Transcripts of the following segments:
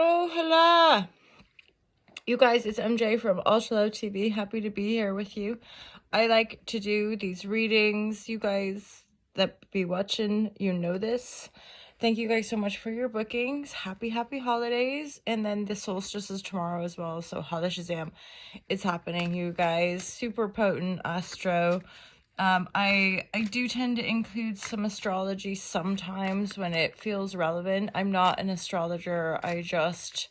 Oh, hello. You guys, it's MJ from Ultra Love TV. Happy to be here with you. I like to do these readings. You guys that be watching, you know this. Thank you guys so much for your bookings. Happy holidays. And then the solstice is tomorrow as well. So Hada Shazam, it's happening, you guys. Super potent astro. I do tend to include some astrology sometimes when it feels relevant. I'm not an astrologer. I just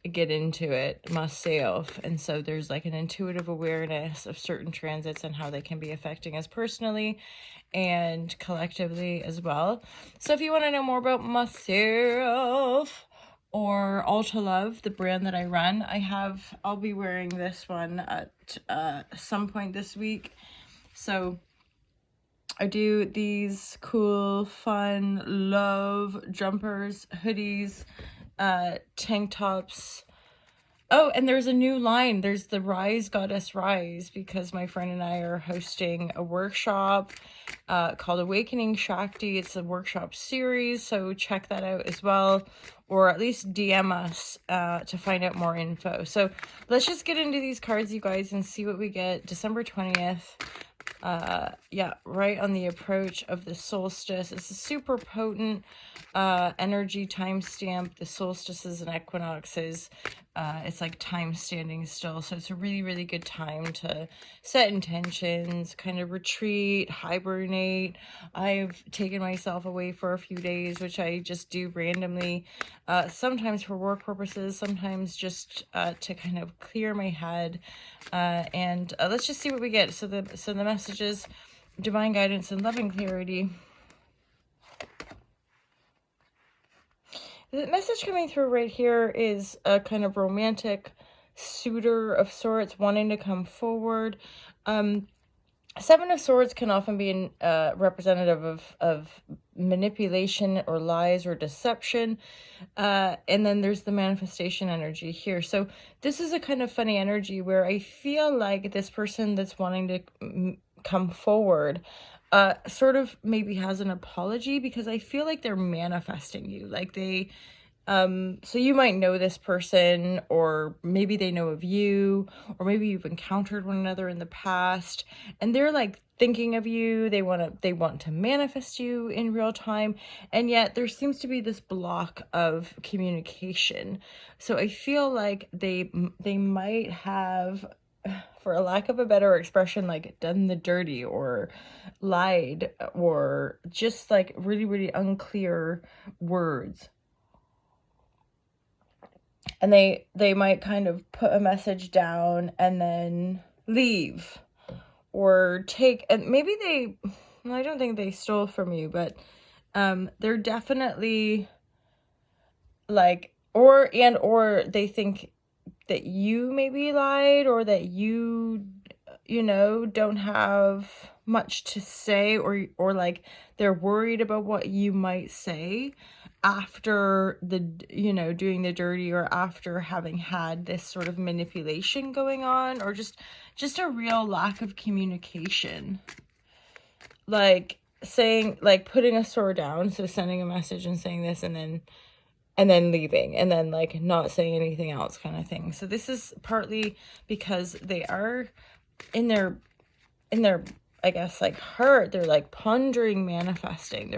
get into it myself, and so there's like an intuitive awareness of certain transits and how they can be affecting us personally and collectively as well. So if you want to know more about myself or Ultra Love, the brand that I run, I'll be wearing this one at some point this week. So I do these cool, fun, love jumpers, hoodies, tank tops. Oh, and there's a new line. There's the Rise Goddess Rise, because my friend and I are hosting a workshop called Awakening Shakti. It's a workshop series, so check that out as well, or at least DM us to find out more info. So let's just get into these cards, you guys, and see what we get. December 20th. Yeah, right on the approach of the solstice. It's a super potent energy timestamp. The solstices and equinoxes, it's like time standing still, so it's a really good time to set intentions, kind of retreat, hibernate. I've taken myself away for a few days, which I just do randomly, sometimes for work purposes, sometimes just to kind of clear my head, and let's just see what we get. So the messages: divine guidance and loving clarity. The message coming through right here is a kind of romantic suitor of sorts wanting to come forward. Seven of Swords can often be representative of manipulation or lies or deception. And then there's the manifestation energy here. So this is a kind of funny energy where I feel like this person that's wanting to come forward sort of maybe has an apology, because I feel like they're manifesting you. Like they... so you might know this person, or maybe they know of you, or maybe you've encountered one another in the past, and they're like thinking of you. They want to manifest you in real time, and yet there seems to be this block of communication. So I feel like they might have, for a lack of a better expression, like done the dirty or lied, or just like really unclear words. And they might kind of put a message down and then leave, or take, and maybe I don't think they stole from you, but they're definitely like, or they think that you maybe lied, or that you don't have much to say, or like they're worried about what you might say after the doing the dirty, or after having had this sort of manipulation going on, or just a real lack of communication, like saying, like putting a sword down, so sending a message and saying this, and then leaving, and then like not saying anything else, kind of thing. So this is partly because they are in their I guess like heart, they're like pondering manifestation,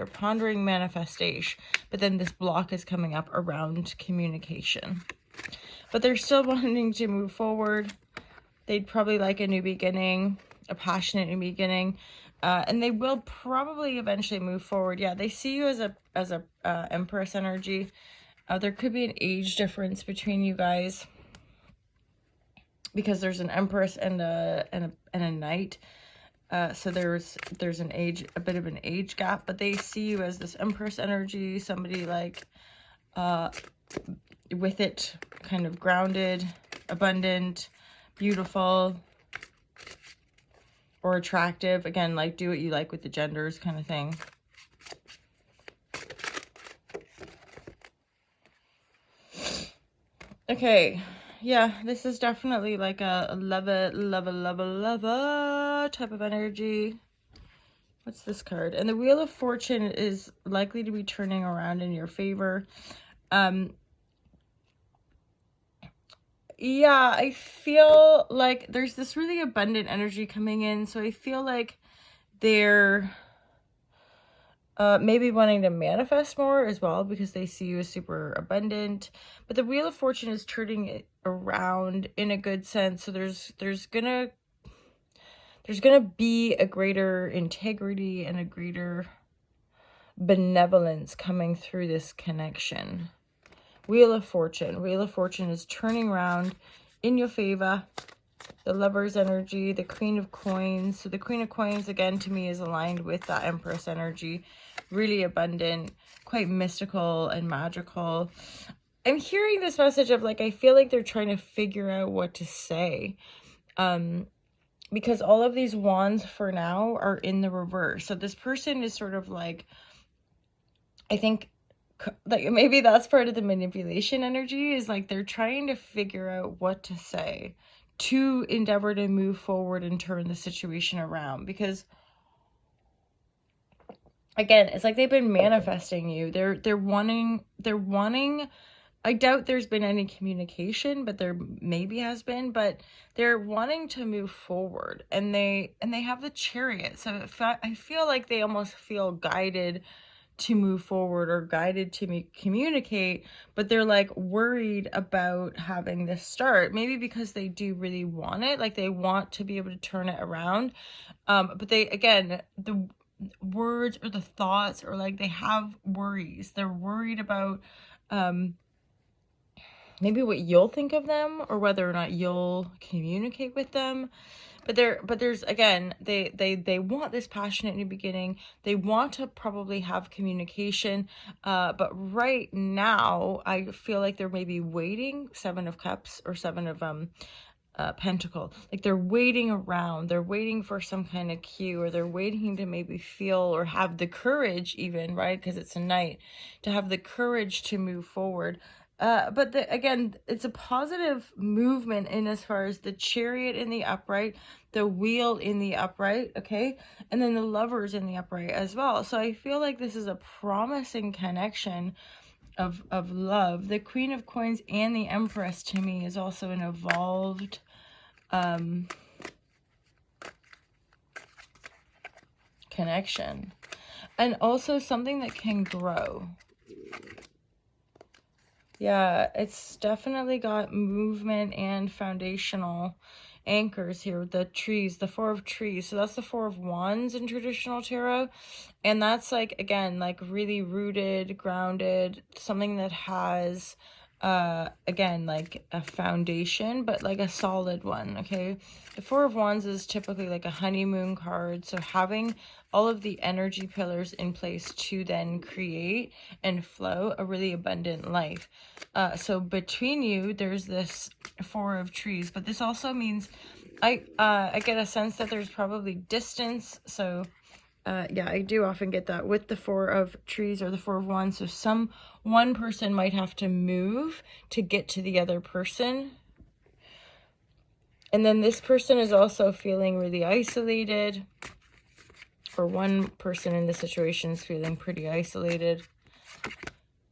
but then this block is coming up around communication, but they're still wanting to move forward. They'd probably like a new beginning, a passionate new beginning, and they will probably eventually move forward. Yeah, they see you as a Empress energy. There could be an age difference between you guys, because there's an Empress and a Knight. So there's a bit of an age gap, but they see you as this Empress energy, somebody like with it, kind of grounded, abundant, beautiful, or attractive. Again, like do what you like with the genders, kind of thing. Okay, yeah, this is definitely like a lover type of energy. What's this card? And the Wheel of Fortune is likely to be turning around in your favor. yeah, I feel like there's this really abundant energy coming in. So I feel like they're maybe wanting to manifest more as well because they see you as super abundant. But the Wheel of Fortune is turning it around in a good sense. So there's gonna be a greater integrity and a greater benevolence coming through this connection. Wheel of Fortune. Wheel of Fortune is turning around in your favor. The Lover's energy, the Queen of Coins. So the Queen of Coins, again, to me is aligned with that Empress energy. Really abundant, quite mystical and magical. I'm hearing this message of like, I feel like they're trying to figure out what to say. Because all of these wands for now are in the reverse. So this person is sort of like, I think, like maybe that's part of the manipulation energy, is like they're trying to figure out what to say to endeavor to move forward and turn the situation around. Because again, it's like they've been manifesting you. They're wanting, I doubt there's been any communication, but there maybe has been, but they're wanting to move forward, and they have the Chariot. So I feel like they almost feel guided to move forward or guided to communicate, but they're like worried about having this start, maybe because they do really want it, like they want to be able to turn it around, but they, again, the words or the thoughts, or like they have worries. They're worried about maybe what you'll think of them, or whether or not you'll communicate with them. But there's, again, they want this passionate new beginning. They want to probably have communication, but right now I feel like they're maybe waiting. Seven of Cups or Seven of Pentacle, like they're waiting around, they're waiting for some kind of cue, or they're waiting to maybe feel or have the courage, even, right, because it's a Knight, to have the courage to move forward. But again, it's a positive movement in as far as the Chariot in the upright, the Wheel in the upright, okay, and then the Lovers in the upright as well. So I feel like this is a promising connection of love. The Queen of Coins and the Empress, to me, is also an evolved connection, and also something that can grow. Yeah, it's definitely got movement and foundational anchors here with the trees, the Four of Trees. So that's the Four of Wands in traditional tarot. And that's like, again, like really rooted, grounded, something that has, again, like a foundation, but like a solid one, okay? The Four of Wands is typically like a honeymoon card. So having all of the energy pillars in place to then create and flow a really abundant life. So between you, there's this Four of Trees, but this also means I get a sense that there's probably distance. So yeah, I do often get that with the Four of Trees or the Four of Wands. So one person might have to move to get to the other person. And then this person is also feeling really isolated, or one person in the situation is feeling pretty isolated,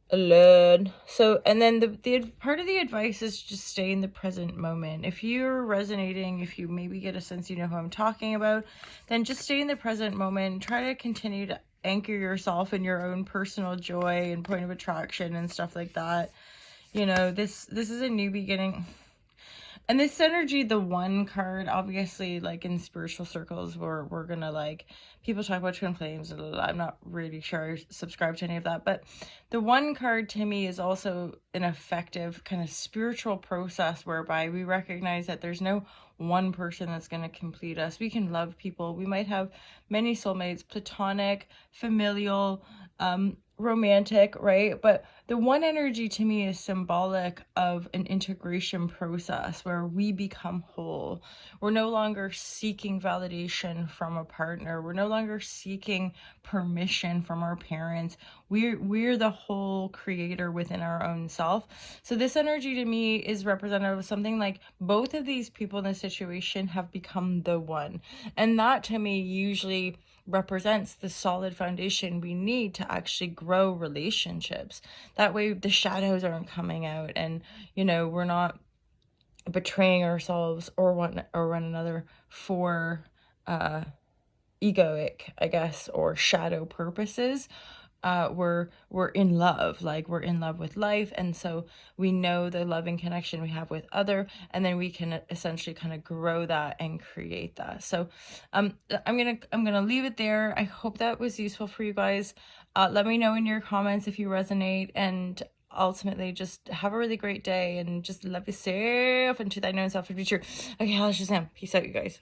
alone. So, and then the part of the advice is just stay in the present moment. If you're resonating, if you maybe get a sense you know who I'm talking about, then just stay in the present moment. Try to continue to anchor yourself in your own personal joy and point of attraction and stuff like that. You know, this is a new beginning. And this energy, the One card, obviously, like in spiritual circles, we're gonna, like, people talk about twin flames, and I'm not really sure I subscribe to any of that, but the One card to me is also an effective kind of spiritual process whereby we recognize that there's no one person that's going to complete us. We can love people. We might have many soulmates, platonic, familial, romantic, right? But the One energy to me is symbolic of an integration process where we become whole. We're no longer seeking validation from a partner. We're no longer seeking permission from our parents. We're the whole creator within our own self. So this energy to me is representative of something like both of these people in this situation have become the one. And that to me usually represents the solid foundation we need to actually grow relationships. That way the shadows aren't coming out, and, you know, we're not betraying ourselves or one another for egoic, I guess, or shadow purposes. We're in love, like we're in love with life, and so we know the loving connection we have with other, and then we can essentially kind of grow that and create that. So I'm gonna leave it there. I hope that was useful for you guys. Let me know in your comments if you resonate, and ultimately just have a really great day and just love yourself and to thy known self to be true. Okay, Shazam. Peace out, you guys.